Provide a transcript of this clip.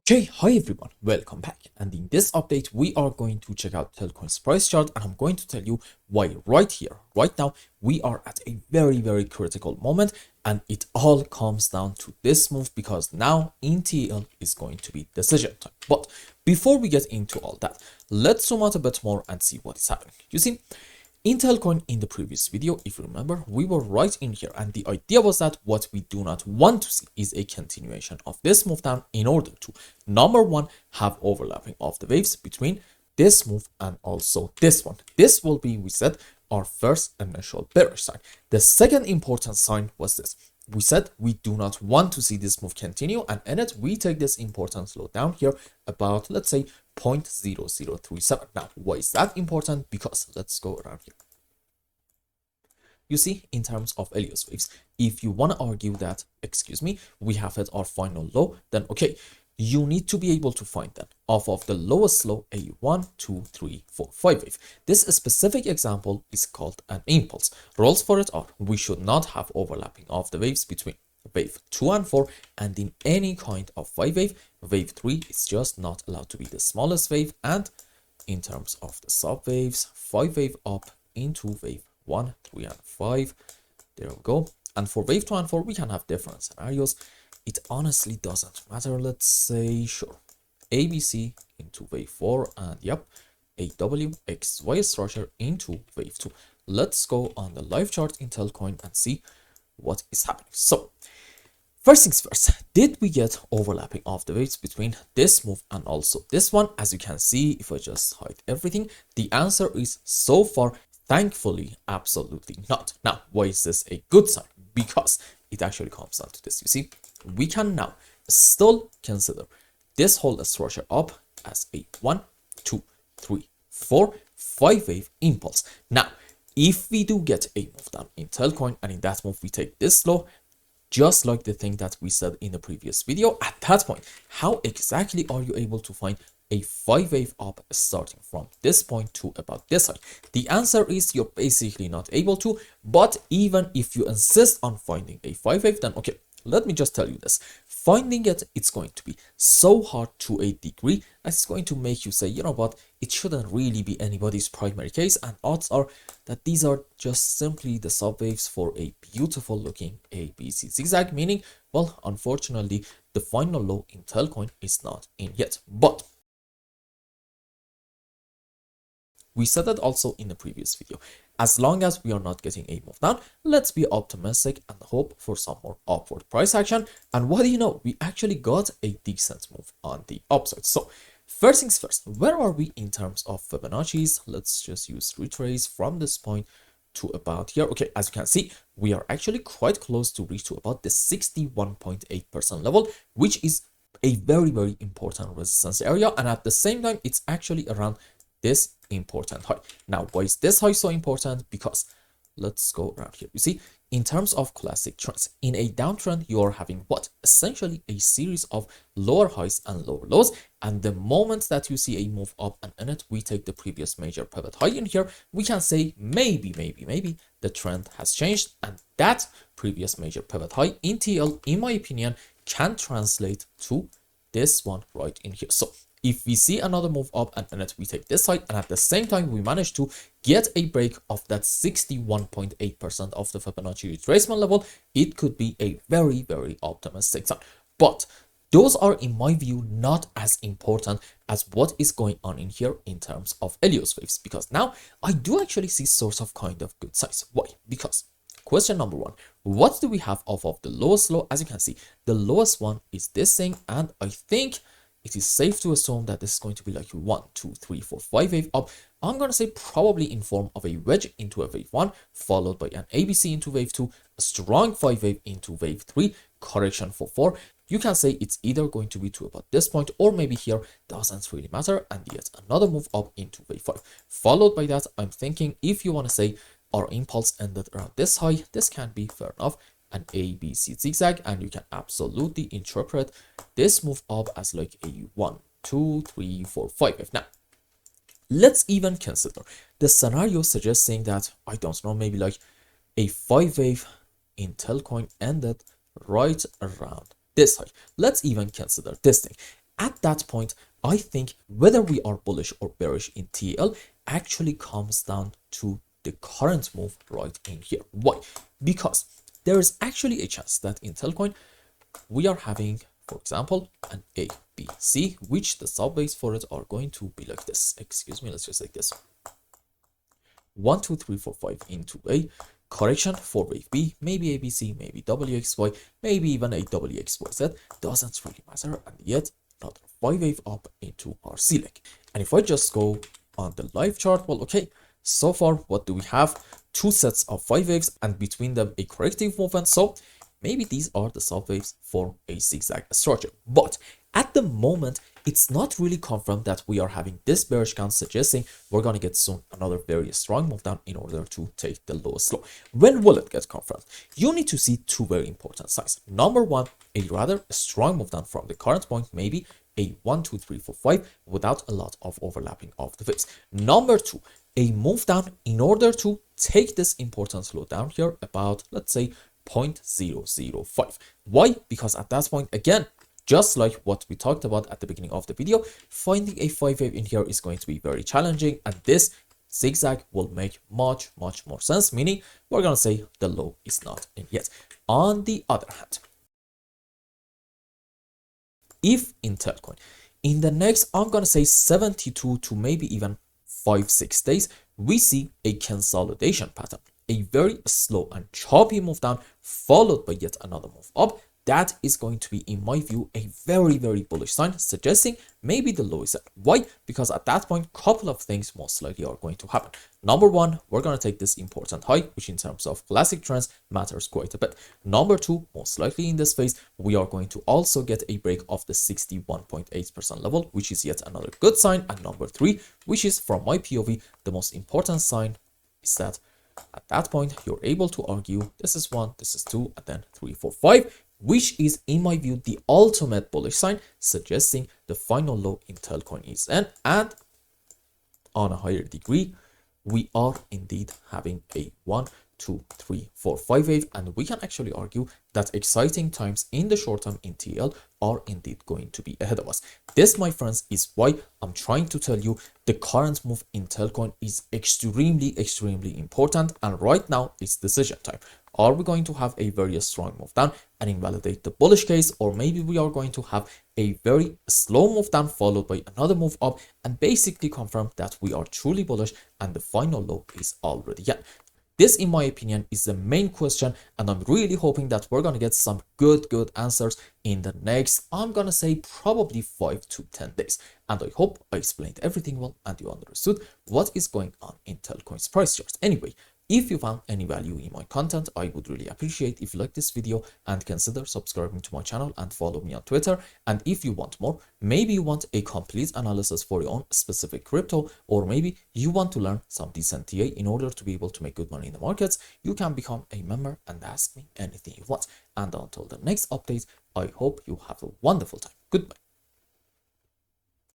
Okay, hi everyone, welcome back. And in this update, we are going to check out Telcoin's price chart, and I'm going to tell you why right here, right now, we are at a very critical moment, and it all comes down to this move because now in TEL is going to be decision time. But before we get into all that, let's zoom out a bit more and see what is happening. You see, in Telcoin, in the previous video, if you remember, we were right in here, and the idea was that what we do not want to see is a continuation of this move down in order to, number one, have overlapping of the waves between this move and also this one. This will be, we said, our first initial bearish sign. The second important sign was this. We said we do not want to see this move continue, and in it we take this important slow down here about, let's say, 0.0037. Now, why is that important? Because let's go around here. You see, in terms of Elliott waves, if you want to argue that, excuse me, we have hit our final low, then okay, you need to be able to find that off of the lowest low, a 1, 2, 3, 4, 5 wave. This specific example is called an impulse. Rules for it are we should not have overlapping of the waves between wave 2 and 4, and in any kind of 5 wave, wave 3 is just not allowed to be the smallest wave. And in terms of the sub waves, 5 wave up into wave 1, 3, and 5. There we go. And for wave 2 and 4, we can have different scenarios. It honestly doesn't matter. Let's say, sure, ABC into wave 4, and yep, AW XY structure into wave 2. Let's go on the live chart in Telcoin and see what is happening. So, first things first, did we get overlapping of the waves between this move and also this one? As you can see, if I just hide everything, the answer is so far, thankfully, absolutely not. Now, why is this a good sign? Because it actually comes down to this. You see, we can now still consider this whole structure up as a 1, 2, 3, 4, 5 wave impulse. Now, if we do get a move down in Telcoin, and in that move we take this low, just like the thing that we said in the previous video, at that point, how exactly are you able to find a 5 wave up starting from this point to about this height? The answer is you're basically not able to, but even if you insist on finding a 5 wave, then okay, let me just tell you this. Finding it's going to be so hard to a degree that it's going to make you say, you know what, it shouldn't really be anybody's primary case, and odds are that these are just simply the subwaves for a beautiful looking ABC zigzag, meaning, well, unfortunately, the final low in Telcoin is not in yet. But we said that also in the previous video. As long as we are not getting a move down, let's be optimistic and hope for some more upward price action. And what do you know? We actually got a decent move on the upside. So first things first, where are we in terms of Fibonacci's? Let's just use retrace from this point to about here. Okay, as you can see, we are actually quite close to reach to about the 61.8% level, which is a very important resistance area. And at the same time, it's actually around this important high. Now, why is this high so important? Because let's go around here. You see, in terms of classic trends, in a downtrend, you are having what? Essentially a series of lower highs and lower lows. And the moment that you see a move up and in it, we take the previous major pivot high in here, we can say maybe the trend has changed. And that previous major pivot high in TL, in my opinion, can translate to this one right in here. So if we see another move up and in it, we take this side, and at the same time, we manage to get a break of that 61.8% of the Fibonacci retracement level, it could be a very optimistic sign. But those are, in my view, not as important as what is going on in here in terms of Elliott waves, because now I do actually see sorts of kind of good signs. Why? Because question number one, what do we have off of the lowest low? As you can see, the lowest one is this thing, and I think it is safe to assume that this is going to be like 1, 2, 3, 4, 5 wave up. I'm going to say probably in form of a wedge into a wave 1, followed by an ABC into wave 2, a strong 5 wave into wave 3, correction for 4. You can say it's either going to be to about this point or maybe here, doesn't really matter, and yet another move up into wave 5. Followed by that, I'm thinking if you want to say our impulse ended around this high, this can be fair enough, an ABC zigzag, and you can absolutely interpret this move up as like a 1, 2, 3, 4, 5 wave. Now, let's even consider the scenario suggesting that, I don't know, maybe like a 5 wave in Telcoin ended right around this high. Let's even consider this thing. at that point, I think whether we are bullish or bearish in TL actually comes down to the current move right in here. Why? Because there is actually a chance that in Telcoin we are having, for example, an A, B, C, which the sub-base for it are going to be like this. Excuse me, let's just like this. 1, 2, 3, 4, 5 into A, correction for wave B, maybe ABC, maybe WXY, maybe even a WXYZ, doesn't really matter, and yet another 5 wave up into our C leg. And if I just go on the live chart, well, okay, so far what do we have? 2 sets of 5 waves and between them a corrective movement, so maybe these are the sub waves for a zigzag structure. But at the moment, it's not really confirmed that we are having this bearish count, suggesting we're going to get soon another very strong move down in order to take the lowest low. When will it get confirmed? You need to see 2 very important signs. Number 1, a rather strong move down from the current point, maybe a 1, 2, 3, 4, 5 without a lot of overlapping of the waves. Number 2, a move down in order to take this important low down here about, let's say, 0.005. Why? Because at that point, again, just like what we talked about at the beginning of the video, finding a 5 wave in here is going to be very challenging, and this zigzag will make much more sense, meaning we're gonna say the low is not in yet. On the other hand, if in Telcoin in the next, I'm gonna say 72 to maybe even 5-6 days, we see a consolidation pattern, a very slow and choppy move down followed by yet another move up, that is going to be, in my view, a very bullish sign, suggesting maybe the low is set. Why? Because at that point, couple of things most likely are going to happen. Number 1, we're going to take this important high, which in terms of classic trends matters quite a bit. Number 2, most likely in this phase, we are going to also get a break of the 61.8% level, which is yet another good sign. And number 3, which is from my POV, the most important sign, is that at that point, you're able to argue this is 1, this is 2, and then 3, 4, 5, which is, in my view, the ultimate bullish sign, suggesting the final low in Telcoin is in. And on a higher degree, we are indeed having a 1, 2, 3, 4, 5 wave, and we can actually argue that exciting times in the short term in TL are indeed going to be ahead of us. This, my friends, is why I'm trying to tell you the current move in Telcoin is extremely important, and right now it's decision time. Are we going to have a very strong move down and invalidate the bullish case, or maybe we are going to have a very slow move down followed by another move up and basically confirm that we are truly bullish and the final low is already yet? This, in my opinion, is the main question, and I'm really hoping that we're going to get some good answers in the next, I'm going to say, probably 5 to 10 days. And I hope I explained everything well and you understood what is going on in Telcoin's price charts. Anyway, if you found any value in my content, I would really appreciate if you like this video and consider subscribing to my channel and follow me on Twitter. And if you want more, maybe you want a complete analysis for your own specific crypto, or maybe you want to learn some decent TA in order to be able to make good money in the markets, you can become a member and ask me anything you want. And until the next update, I hope you have a wonderful time. Goodbye.